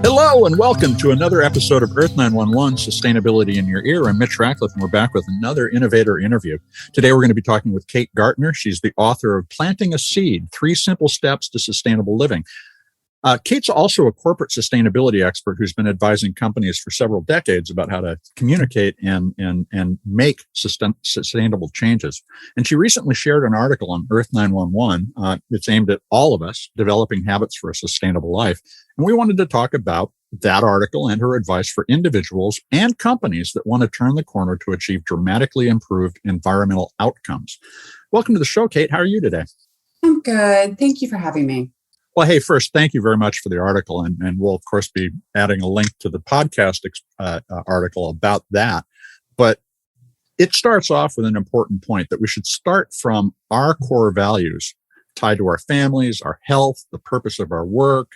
Hello and welcome to another episode of Earth911 Sustainability in Your Ear. I'm Mitch Ratcliffe and we're back with another innovator interview. Today we're going to be talking with Kate Gaertner. She's the author of Planting a Seed, 3 Simple Steps to Sustainable Living. Kate's also a corporate sustainability expert who's been advising companies for several decades about how to communicate and make sustainable changes. And she recently shared an article on Earth911. It's aimed at all of us developing habits for a sustainable life. And we wanted to talk about that article and her advice for individuals and companies that want to turn the corner to achieve dramatically improved environmental outcomes. Welcome to the show, Kate. How are you today? I'm good. Thank you for having me. Well, hey, first, thank you very much for the article. And we'll, of course, be adding a link to the podcast article about that. But it starts off with an important point that we should start from our core values tied to our families, our health, the purpose of our work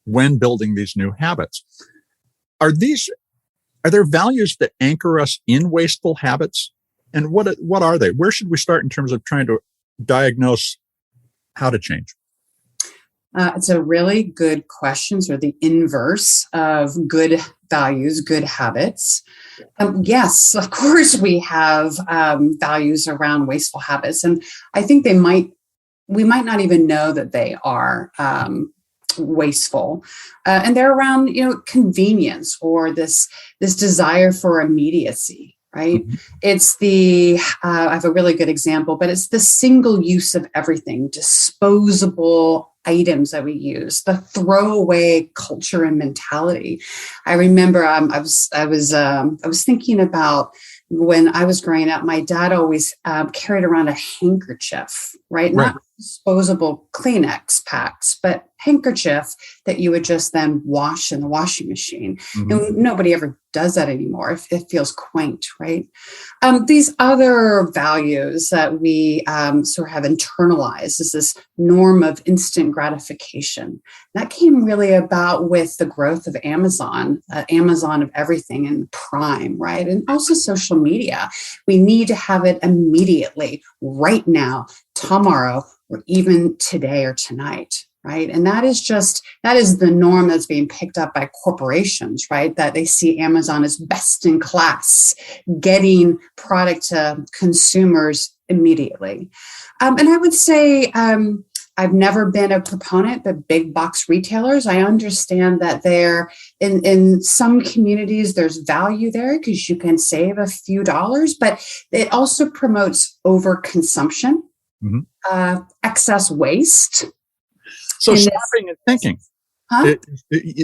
when building these new habits. Are there values that anchor us in wasteful habits? And what are they? Where should we start in terms of trying to diagnose how to change? It's a really good question, or the inverse of good values, good habits. Yes, of course, we have values around wasteful habits, and I think we might not even know that they are wasteful, and they're around convenience or this desire for immediacy. Right? Mm-hmm. It's I have a really good example, but it's the single use of everything, disposable items that we use, the throwaway culture and mentality. I remember I was thinking about when I was growing up, my dad always carried around a handkerchief, right? Not disposable Kleenex packs, but handkerchief that you would just then wash in the washing machine. Mm-hmm. And nobody ever does that anymore. It feels quaint, right? These other values that we sort of have internalized is this norm of instant gratification. That came really about with the growth of Amazon of everything and Prime, right? And also social media. We need to have it immediately, right now, tomorrow, or even today or tonight. Right. And that is the norm that's being picked up by corporations, right? That they see Amazon as best in class, getting product to consumers immediately. And I would say I've never been a proponent, but big box retailers, I understand that they're in some communities, there's value there because you can save a few dollars, but it also promotes overconsumption, mm-hmm. Excess waste. So stopping and thinking,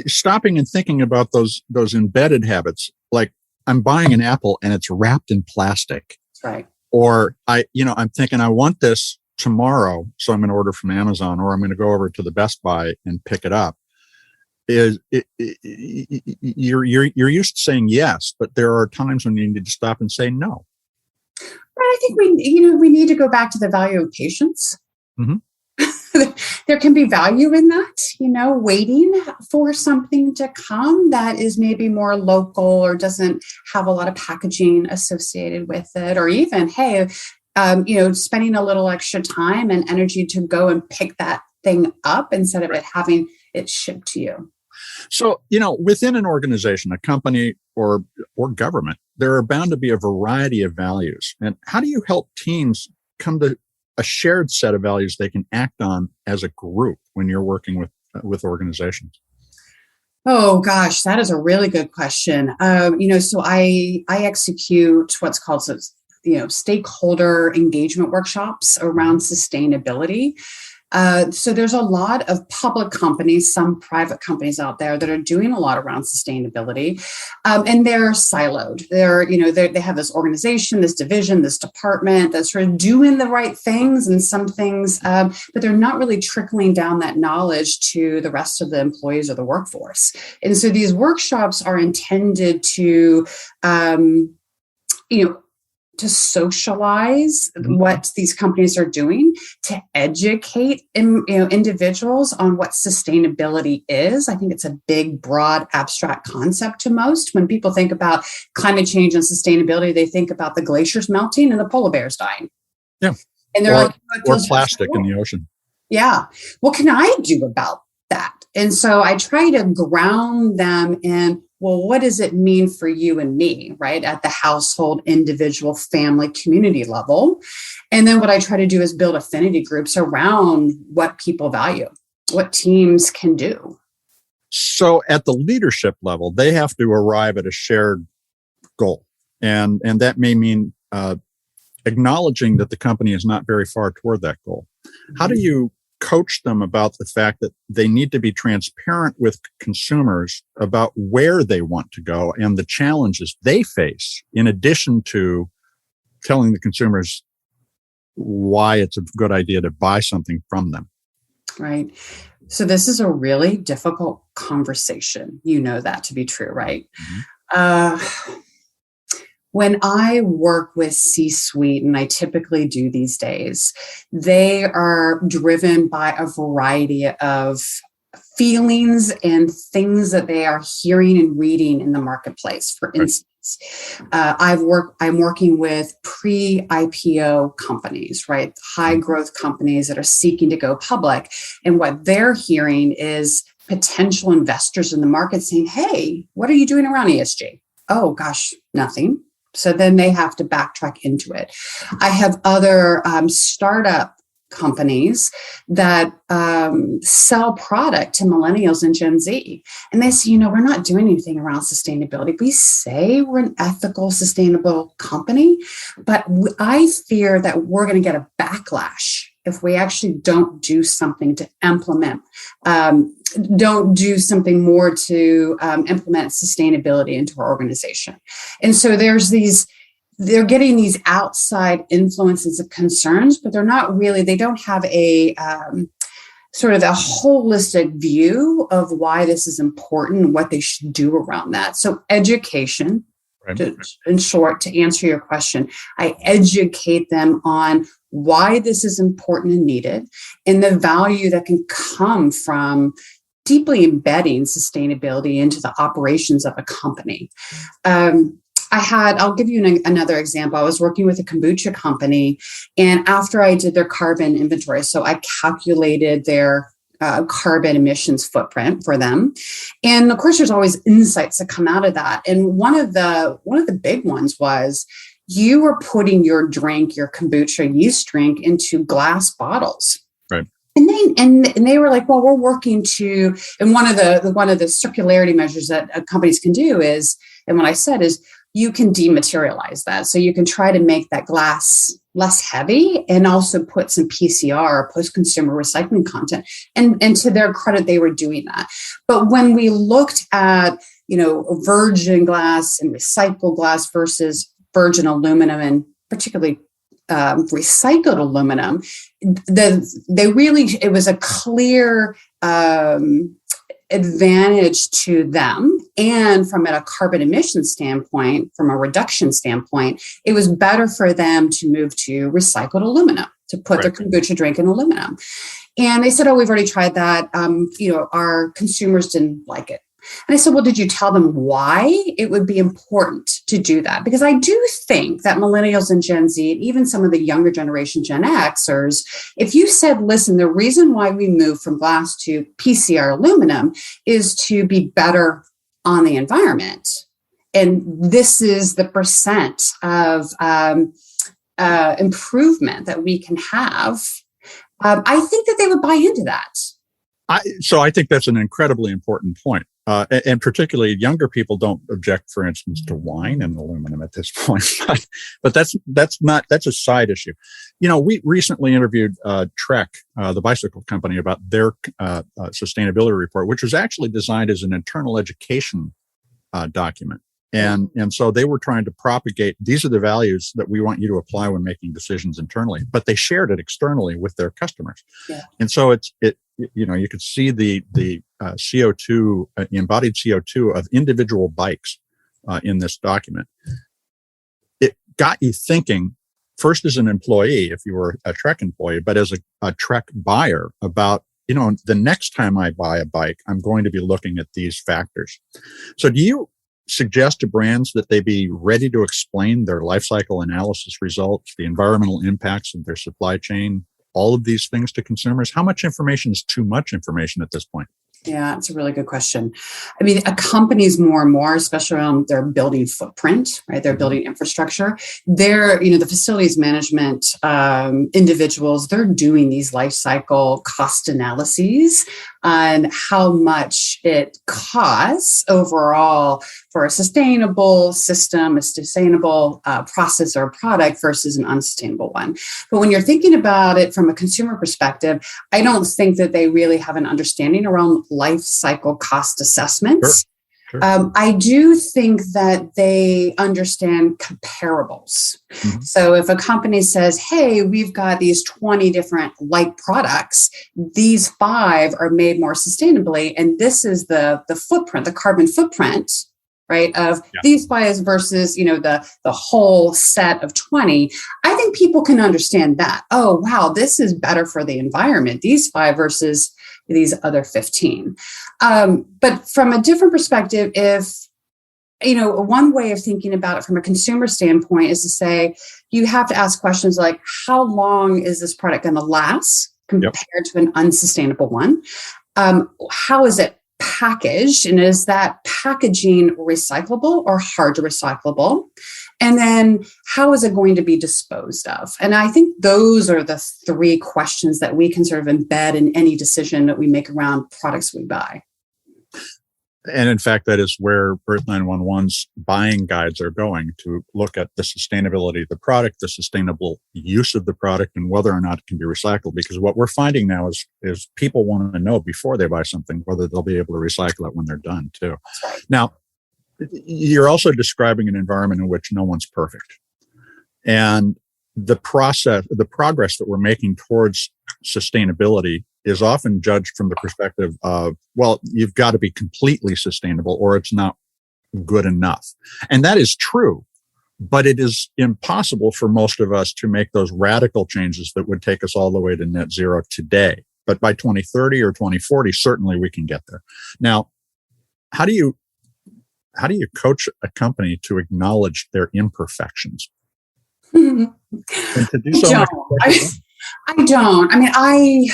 stopping and thinking about those embedded habits, like I'm buying an apple and it's wrapped in plastic. That's right. Or I'm thinking I want this tomorrow, so I'm going to order from Amazon, or I'm going to go over to the Best Buy and pick it up. You're used to saying yes, but there are times when you need to stop and say no. I think we need to go back to the value of patience. Mm-hmm. There can be value in that, waiting for something to come that is maybe more local or doesn't have a lot of packaging associated with it, or even, hey, spending a little extra time and energy to go and pick that thing up instead of it having it shipped to you. So, within an organization, a company or government, there are bound to be a variety of values. And how do you help teams come to a shared set of values they can act on as a group when you're working with organizations? Oh gosh, that is a really good question. So I execute what's called stakeholder engagement workshops around sustainability. So there's a lot of public companies, some private companies out there that are doing a lot around sustainability, and they're siloed. They have this organization, this division, this department that's sort of doing the right things and some things, but they're not really trickling down that knowledge to the rest of the employees or the workforce. And so these workshops are intended to, to socialize what these companies are doing, to educate individuals on what sustainability is. I think it's a big, broad, abstract concept to most. When people think about climate change and sustainability, they think about the glaciers melting and the polar bears dying. Yeah. And they're or plastic in the ocean. Yeah. What can I do about that? And so I try to ground them in, well, what does it mean for you and me, right? At the household, individual, family, community level. And then what I try to do is build affinity groups around what people value, what teams can do. So at the leadership level, they have to arrive at a shared goal. And that may mean acknowledging that the company is not very far toward that goal. How do you coach them about the fact that they need to be transparent with consumers about where they want to go and the challenges they face, in addition to telling the consumers why it's a good idea to buy something from them? Right. So this is a really difficult conversation. You know that to be true, right? Mm-hmm. When I work with C-suite, and I typically do these days, they are driven by a variety of feelings and things that they are hearing and reading in the marketplace. For instance, I'm working with pre-IPO companies, right? High growth companies that are seeking to go public. And what they're hearing is potential investors in the market saying, hey, what are you doing around ESG? Oh, gosh, nothing. So then they have to backtrack into it. I have other startup companies that sell product to millennials and Gen Z. And they say, we're not doing anything around sustainability. We say we're an ethical, sustainable company, but I fear that we're going to get a backlash if we actually don't do something to implement, don't do something more to implement sustainability into our organization. And so they're getting these outside influences of concerns, but they don't have a sort of a holistic view of why this is important and what they should do around that. So education, in short, to answer your question, I educate them on why this is important and needed and the value that can come from deeply embedding sustainability into the operations of a company. I'll give you another example. I was working with a kombucha company, and after I did their carbon inventory, so I calculated their carbon emissions footprint for them. And of course, there's always insights that come out of that. And one of the big ones was, you were putting your kombucha yeast drink into glass bottles. Right. And they were like, well, we're working to, and one of the circularity measures that companies can do is, and what I said is, you can dematerialize that. So you can try to make that glass less heavy and also put some PCR, post-consumer recycling content. And to their credit, they were doing that. But when we looked at, virgin glass and recycled glass versus virgin aluminum, and particularly recycled aluminum, it was a clear advantage to them. And from a carbon emission standpoint, from a reduction standpoint, it was better for them to move to recycled aluminum, to put their kombucha drink in aluminum. And they said, oh, we've already tried that. Our consumers didn't like it. And I said, well, did you tell them why it would be important to do that? Because I do think that millennials and Gen Z, and even some of the younger generation Gen Xers, if you said, listen, the reason why we moved from glass to PCR aluminum is to be better on the environment. And this is the percent of improvement that we can have. I think that they would buy into that. So I think that's an incredibly important point. And particularly younger people don't object, for instance, to wine and aluminum at this point. But that's a side issue. We recently interviewed Trek, the bicycle company, about their sustainability report, which was actually designed as an internal education document. And so they were trying to propagate, these are the values that we want you to apply when making decisions internally, but they shared it externally with their customers. Yeah. And so you could see the CO2, embodied CO2 of individual bikes in this document. It got you thinking, first as an employee, if you were a Trek employee, but as a Trek buyer, about, the next time I buy a bike, I'm going to be looking at these factors. So do you suggest to brands that they be ready to explain their life cycle analysis results, the environmental impacts of their supply chain, all of these things to consumers? How much information is too much information at this point? Yeah, it's a really good question. I mean, companies more and more, especially around their building footprint, right? Their building infrastructure. They're, the facilities management individuals, they're doing these life cycle cost analyses on how much it costs overall for a sustainable system, a sustainable process or product versus an unsustainable one. But when you're thinking about it from a consumer perspective, I don't think that they really have an understanding around life cycle cost assessments. Sure. I do think that they understand comparables. Mm-hmm. So if a company says, hey, we've got these 20 different like products, these 5 are made more sustainably, and this is the footprint, the carbon footprint, right, of these 5 versus, the whole set of 20, I think people can understand that. Oh, wow, this is better for the environment, these 5 versus these other 15. But from a different perspective, if, one way of thinking about it from a consumer standpoint is to say, you have to ask questions like, how long is this product going to last compared to an unsustainable one? How is it packaged, and is that packaging recyclable or hard to recyclable? And then how is it going to be disposed of? And I think those are the 3 questions that we can sort of embed in any decision that we make around products we buy. And in fact, that is where Earth911's buying guides are going, to look at the sustainability of the product, the sustainable use of the product, and whether or not it can be recycled. Because what we're finding now is people want to know before they buy something whether they'll be able to recycle it when they're done too. Now, you're also describing an environment in which no one's perfect. And the progress that we're making towards sustainability is often judged from the perspective of, well, you've got to be completely sustainable or it's not good enough. And that is true, but it is impossible for most of us to make those radical changes that would take us all the way to net zero today. But by 2030 or 2040, certainly we can get there. Now, how do you coach a company to acknowledge their imperfections? And to do so I don't. I mean,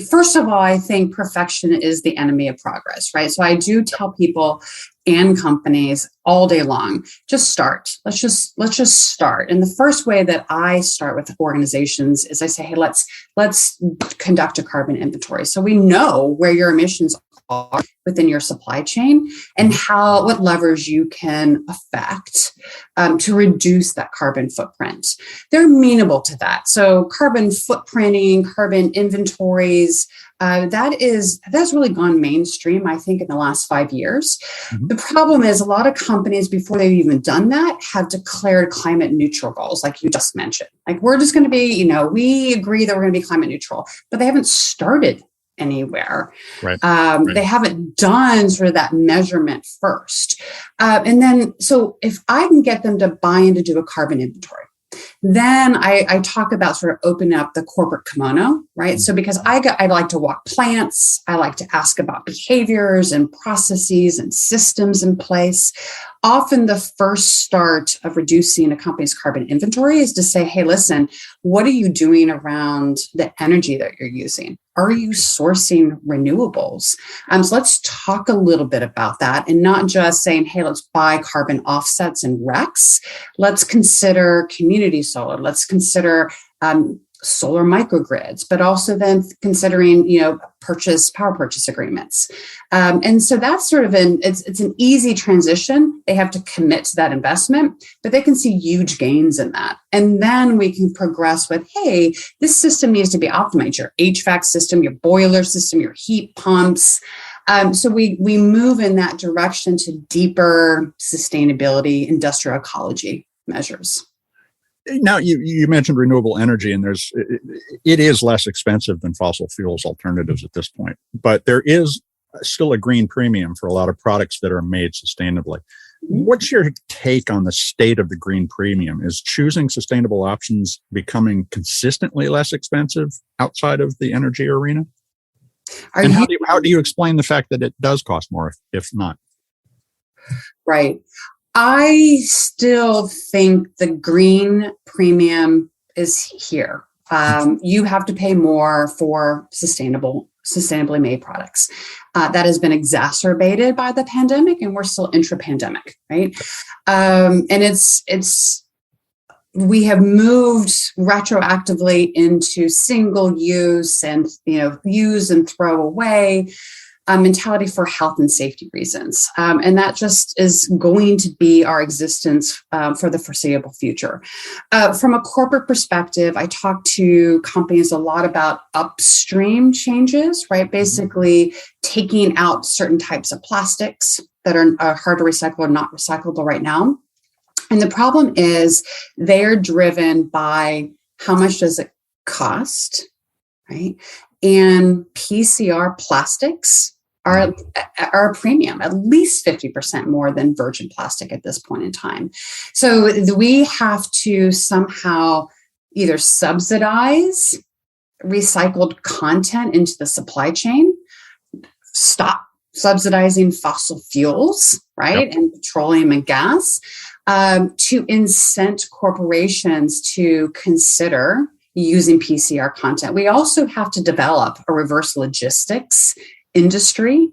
first of all, I think perfection is the enemy of progress, right? So I do tell people and companies all day long, just start. Let's just start. And the first way that I start with organizations is I say, hey, let's conduct a carbon inventory. So we know where your emissions are within your supply chain and what levers you can affect to reduce that carbon footprint. They're amenable to that. So carbon footprinting, carbon inventories, that's really gone mainstream, I think, in the last 5 years. Mm-hmm. The problem is a lot of companies, before they've even done that, have declared climate neutral goals, like you just mentioned. Like, we're just going to be, we agree that we're going to be climate neutral, but they haven't started anywhere. Right. They haven't done sort of that measurement first. And then, so if I can get them to buy in to do a carbon inventory, then I talk about sort of opening up the corporate kimono, right? So because I like to walk plants, I like to ask about behaviors and processes and systems in place. Often the first start of reducing a company's carbon inventory is to say, hey, listen, what are you doing around the energy that you're using? Are you sourcing renewables? So let's talk a little bit about that, and not just saying, hey, let's buy carbon offsets and RECs. Let's consider community solar. Let's consider solar microgrids, but also then considering, power purchase agreements. And so that's sort of it's an easy transition. They have to commit to that investment, but they can see huge gains in that. And then we can progress with, hey, this system needs to be optimized, your HVAC system, your boiler system, your heat pumps. So we move in that direction to deeper sustainability, industrial ecology measures. Now, you mentioned renewable energy, and it is less expensive than fossil fuels alternatives at this point, but there is still a green premium for a lot of products that are made sustainably. What's your take on the state of the green premium? Is choosing sustainable options becoming consistently less expensive outside of the energy arena? How do you explain the fact that it does cost more if not? Right. I still think the green premium is here. You have to pay more for sustainable sustainably made products. That has been exacerbated by the pandemic, and we're still intra-pandemic, right? And we have moved retroactively into single use and, use and throw away mentality for health and safety reasons. And that just is going to be our existence for the foreseeable future. From a corporate perspective, I talk to companies a lot about upstream changes, right? Basically taking out certain types of plastics that are hard to recycle or not recyclable right now. And the problem is they're driven by how much does it cost, right? And PCR plastics are a premium, at least 50% more than virgin plastic at this point in time. So we have to somehow either subsidize recycled content into the supply chain, stop subsidizing fossil fuels, right? Yep. And petroleum and gas, to incent corporations to consider using PCR content. We also have to develop a reverse logistics industry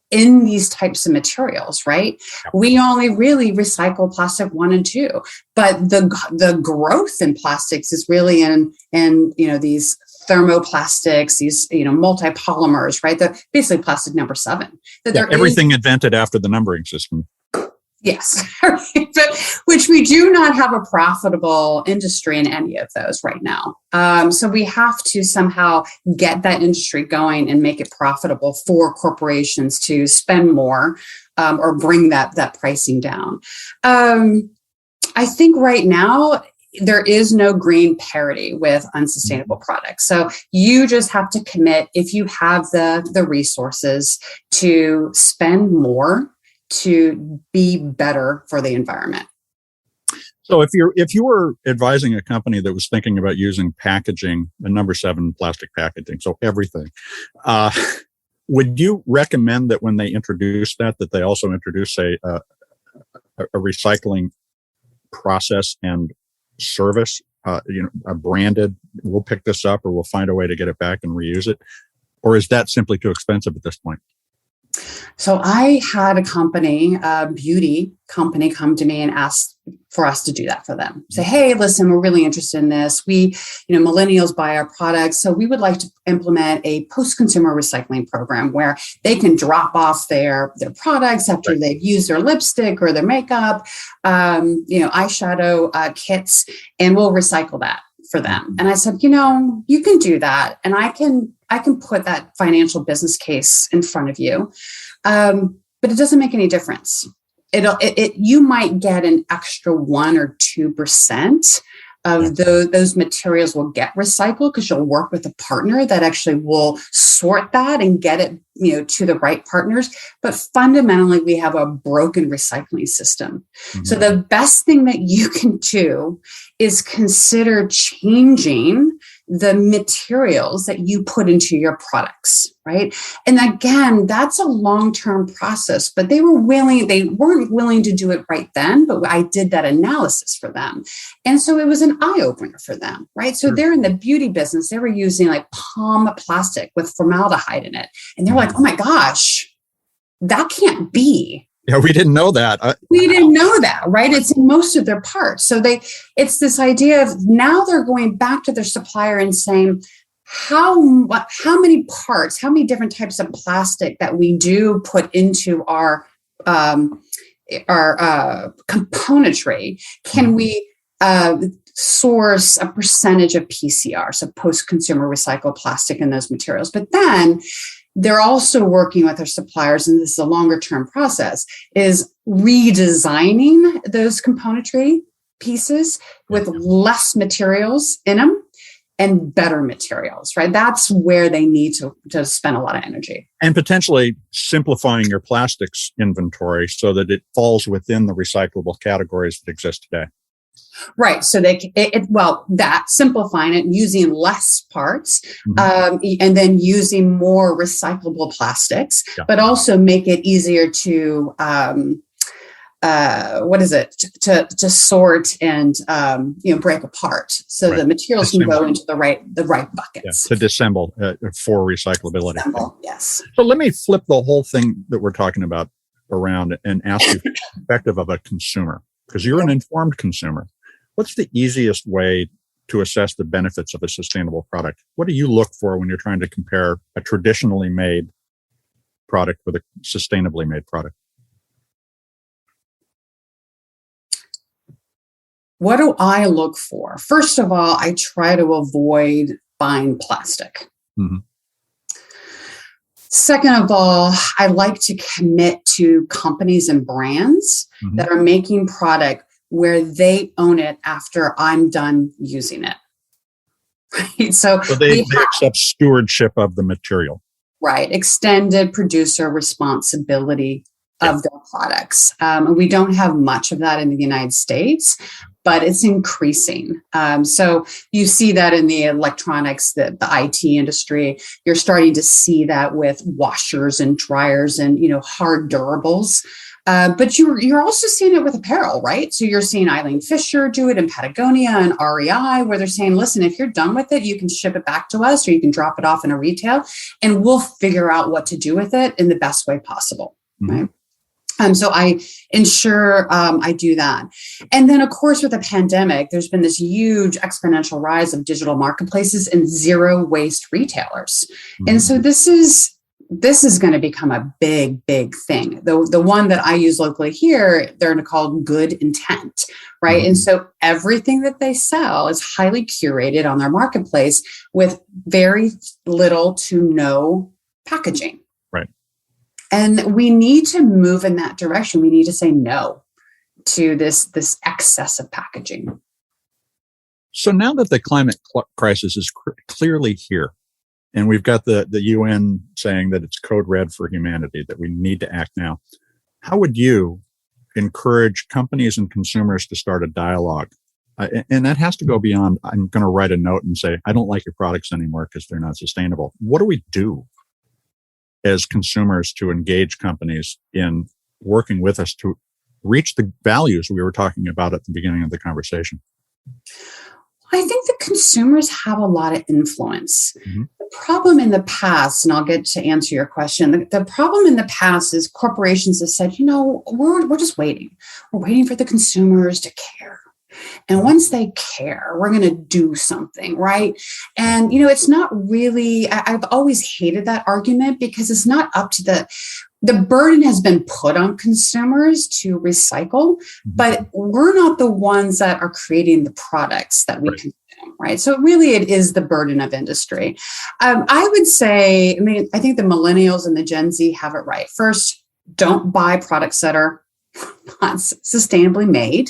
in these types of materials, right? Yep. We only really recycle plastic 1 and 2, but the growth in plastics is really in these thermoplastics, these multi-polymers, right? The basically plastic number 7. Everything invented after the numbering system. Yes, but which we do not have a profitable industry in any of those right now. So we have to somehow get that industry going and make it profitable for corporations to spend more or bring that pricing down. I think right now there is no green parity with unsustainable products. So you just have to commit, if you have the resources, to spend more to be better for the environment. So if you were advising a company that was thinking about using packaging, the number 7 plastic packaging, so everything, would you recommend that when they introduce that they also introduce a recycling process and service, a branded, we'll pick this up or we'll find a way to get it back and reuse it? Or is that simply too expensive at this point? So I had a beauty company come to me and ask for us to do that for them. Say, hey, listen, we're really interested in this. We, millennials buy our products. So we would like to implement a post-consumer recycling program where they can drop off their products after they've used their lipstick or their makeup, eyeshadow kits, and we'll recycle that for them. And I said, you can do that. And I can put that financial business case in front of you. But it doesn't make any difference. You might get an extra 1 or 2% of those materials will get recycled because you'll work with a partner that actually will sort that and get it, to the right partners. But fundamentally, we have a broken recycling system. Mm-hmm. So the best thing that you can do is consider changing the materials that you put into your products, right? And again, that's a long-term process, but they weren't willing to do it right then, but I did that analysis for them. And so it was an eye-opener for them, right? So they're in the beauty business. They were using like palm plastic with formaldehyde in it. And they're like, oh my gosh, that can't be. Yeah, we didn't know that. We didn't know that, right? It's in most of their parts. So it's this idea of now they're going back to their supplier and saying, how many parts, how many different types of plastic that we do put into our componentry, can we source a percentage of PCR, so post-consumer recycled plastic in those materials? But then they're also working with their suppliers, and this is a longer term process, is redesigning those componentry pieces with less materials in them and better materials, right? That's where they need to spend a lot of energy. And potentially simplifying your plastics inventory so that it falls within the recyclable categories that exist today. Right. So that simplifying it, using less parts, and then using more recyclable plastics, but also make it easier to what is it, to sort and break apart, so the materials can go into the right buckets. To disassemble for recyclability. Yes. So let me flip the whole thing that we're talking about around and ask you from the perspective of a consumer, because you're an informed consumer. What's the easiest way to assess the benefits of a sustainable product? What do you look for when you're trying to compare a traditionally made product with a sustainably made product? What do I look for? First of all, I try to avoid buying plastic. Mm-hmm. Second of all, I like to commit to companies and brands that are making product where they own it after I'm done using it. Right? So they accept stewardship of the material. Right. Extended producer responsibility of their products. We don't have much of that in the United States, but it's increasing. So you see that in the electronics, the IT industry. You're starting to see that with washers and dryers and hard durables. But you're also seeing it with apparel, right? So you're seeing Eileen Fisher do it, and Patagonia and REI, where they're saying, listen, if you're done with it, you can ship it back to us, or you can drop it off in a retail, and we'll figure out what to do with it in the best way possible, right? So I ensure I do that. And then, of course, with the pandemic, there's been this huge exponential rise of digital marketplaces and zero waste retailers. And so this is going to become a big, big thing. The one that I use locally here, they're called Good Intent, right? And so everything that they sell is highly curated on their marketplace with very little to no packaging. And we need to move in that direction. We need to say no to this excess of packaging. So now that the climate crisis is clearly here, and we've got the UN saying that it's code red for humanity, that we need to act now, how would you encourage companies and consumers to start a dialogue? And that has to go beyond, I'm going to write a note and say, I don't like your products anymore because they're not sustainable. What do we do as consumers to engage companies in working with us to reach the values we were talking about at the beginning of the conversation? I think the consumers have a lot of influence. The problem in the past, and I'll get to answer your question, the problem in the past is corporations have said, we're just waiting. We're waiting for the consumers to care. And once they care, we're going to do something, right? And, it's not really, I've always hated that argument, because it's not up to the burden has been put on consumers to recycle, but we're not the ones that are creating the products that we consume, right? So really it is the burden of industry. I would say, I think the millennials and the Gen Z have it right. First, don't buy products that are not sustainably made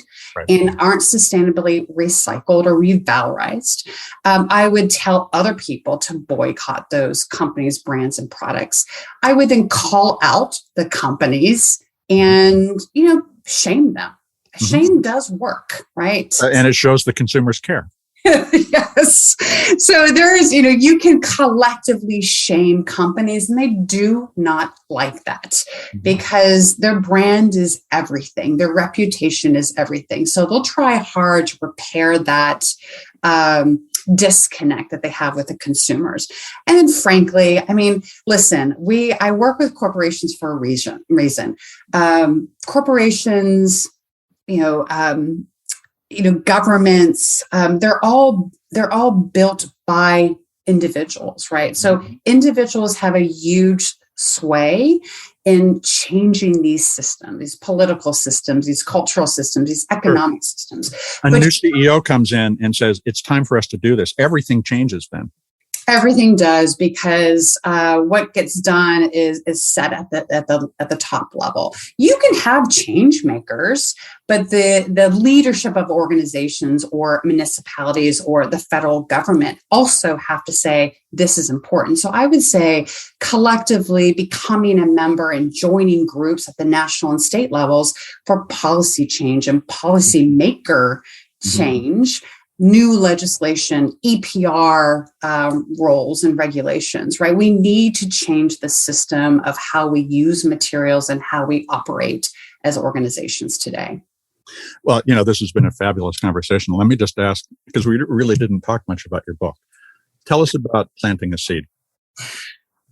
and aren't sustainably recycled or revalorized. I would tell other people to boycott those companies, brands, and products. I would then call out the companies and, shame them. Shame does work, right? And it shows the consumers care. Yes. So there's, you can collectively shame companies, and they do not like that because their brand is everything. Their reputation is everything. So they'll try hard to repair that disconnect that they have with the consumers. And then frankly, listen, I work with corporations for a reason. Corporations, governments, they're all built by individuals, right? So individuals have a huge sway in changing these systems, these political systems, these cultural systems, these economic systems. A new CEO comes in and says, it's time for us to do this. Everything changes then. Everything does, because what gets done is set at the top level. You can have change makers, but the leadership of organizations or municipalities or the federal government also have to say this is important. So I would say collectively becoming a member and joining groups at the national and state levels for policy change and policy maker change. New legislation, EPR roles and regulations, right? We need to change the system of how we use materials and how we operate as organizations today. Well, this has been a fabulous conversation. Let me just ask, because we really didn't talk much about your book. Tell us about Planting a Seed.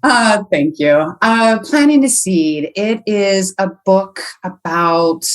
Thank you. Planting a Seed. It is a book about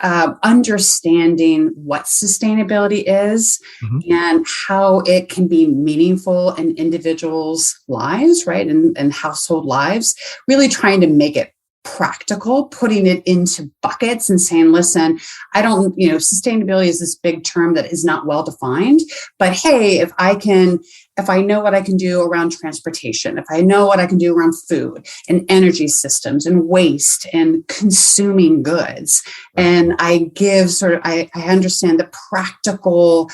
understanding what sustainability is and how it can be meaningful in individuals' lives, right? And household lives, really trying to make it practical, putting it into buckets and saying, listen, sustainability is this big term that is not well defined, but hey, if I know what I can do around transportation, if I know what I can do around food and energy systems and waste and consuming goods, and I give I understand the practical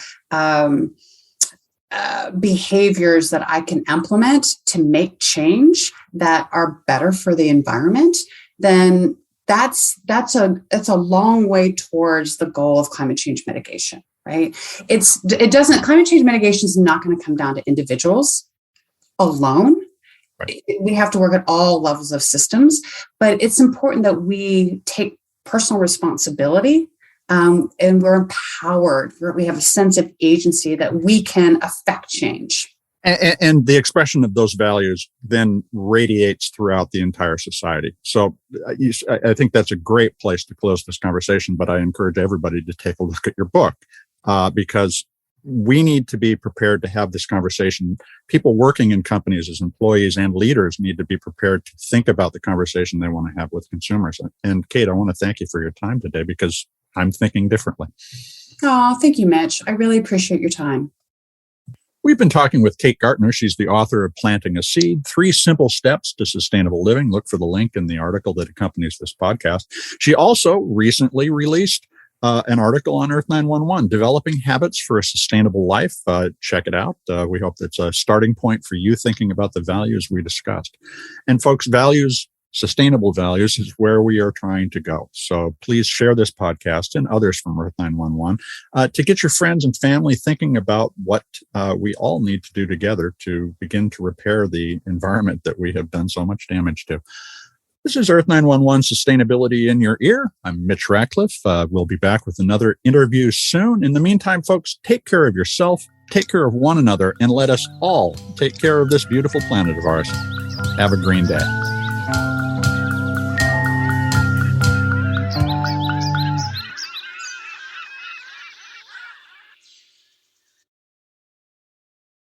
behaviors that I can implement to make change that are better for the environment, then that's a long way towards the goal of climate change mitigation, right? Climate change mitigation is not going to come down to individuals alone. Right. We have to work at all levels of systems, but it's important that we take personal responsibility. And we're empowered. We have a sense of agency that we can affect change. And the expression of those values then radiates throughout the entire society. So I think that's a great place to close this conversation, but I encourage everybody to take a look at your book because we need to be prepared to have this conversation. People working in companies as employees and leaders need to be prepared to think about the conversation they want to have with consumers. And Kate, I want to thank you for your time today because I'm thinking differently. Oh, thank you, Mitch. I really appreciate your time. We've been talking with Kate Gaertner. She's the author of Planting a Seed, 3 Simple Steps to Sustainable Living. Look for the link in the article that accompanies this podcast. She also recently released an article on Earth911, Developing Habits for a Sustainable Life. Check it out. We hope that's a starting point for you thinking about the values we discussed. And folks, sustainable values is where we are trying to go. So please share this podcast and others from Earth911 to get your friends and family thinking about what we all need to do together to begin to repair the environment that we have done so much damage to. This is Earth911 Sustainability in Your Ear. I'm Mitch Ratcliffe. We'll be back with another interview soon. In the meantime, folks, take care of yourself, take care of one another, and let us all take care of this beautiful planet of ours. Have a green day.